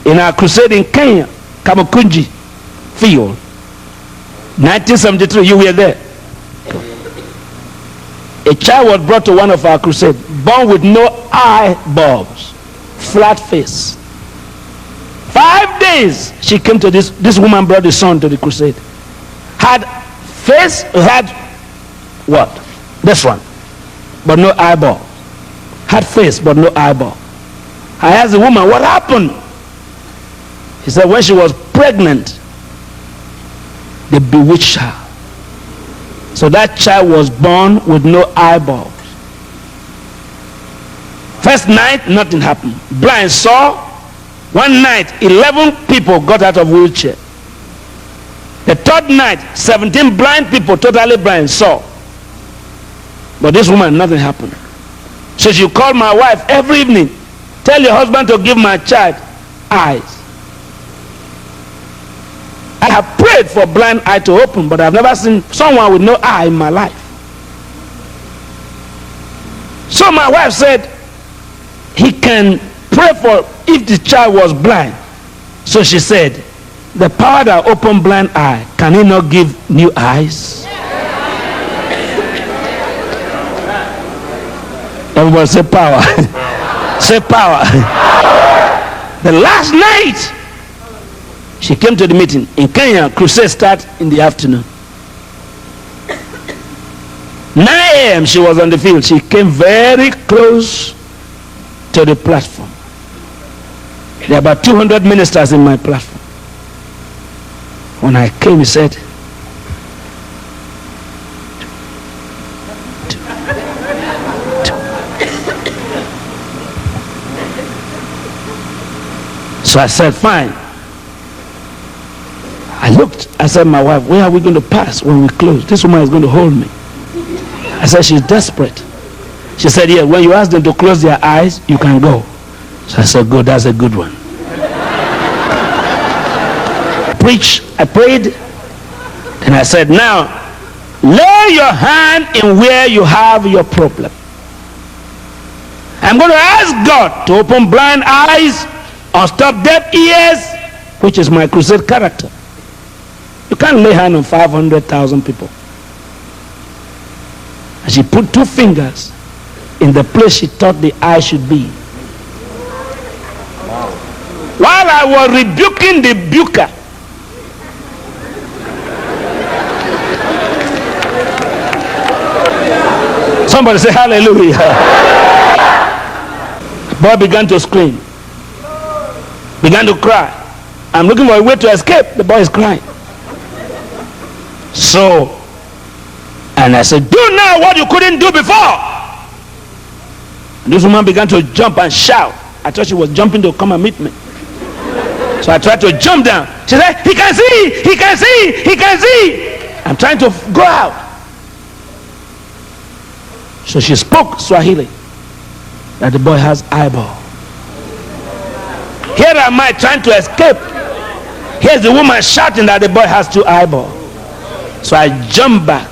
in our crusade in Kenya, Kamakunji field, 1973, you were there. A child was brought to one of our crusades, born with no eyeballs, flat face. 5 days she came to this woman brought the son to the crusade. Had face, had what? This one, but no eyeball. Had face, but no eyeball. I asked the woman, what happened? He said, when she was pregnant, they bewitched her. So that child was born with no eyeballs. First night, nothing happened. Blind saw. One night, 11 people got out of wheelchair. The third night, 17 blind people, totally blind, saw. But this woman, nothing happened. So she called my wife every evening. Tell your husband to give my child eyes. I have prayed for blind eye to open, but I've never seen someone with no eye in my life. So my wife said, he can pray for if the child was blind. So she said, the power that opened blind eye, can he not give new eyes? Everybody say power. Say power. The last night, she came to the meeting. In Kenya, crusade starts in the afternoon. 9 a.m. she was on the field. She came very close to the platform. There are about 200 ministers in my platform. When I came, he said, so I said, fine. I looked, I said, my wife, where are we going to pass when we close? This woman is going to hold me. I said, she's desperate. She said, yeah, when you ask them to close their eyes, you can go. So I said, good, that's a good one. I prayed, and I said, now, lay your hand in where you have your problem. I'm going to ask God to open blind eyes or stop deaf ears, which is my crusade character. You can't lay hand on 500,000 people. And she put 2 fingers in the place she thought the eye should be. While I was rebuking the rebuker, somebody say hallelujah. The boy began to scream, began to cry. I'm looking for a way to escape. The boy is crying. So, and I said, do now what you couldn't do before. And this woman began to jump and shout. I thought she was jumping to come and meet me. So I tried to jump down. She said, he can see, he can see, he can see. I'm trying to go out. So she spoke Swahili, that the boy has eyeball. Here am I trying to escape. Here's the woman shouting that the boy has 2 eyeballs. So I jumped back.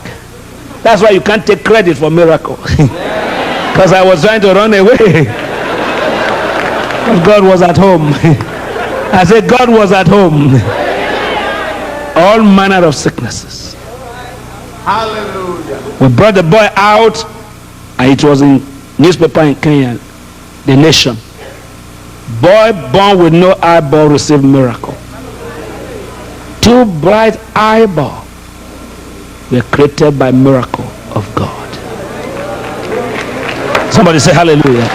That's why you can't take credit for miracle. Because I was trying to run away. God was at home. I said God was at home. All manner of sicknesses. Hallelujah. We brought the boy out, and it was in newspaper in Kenya, The Nation. Boy born with no eyeball received miracle. 2 bright eyeballs were created by miracle of God. Somebody say hallelujah.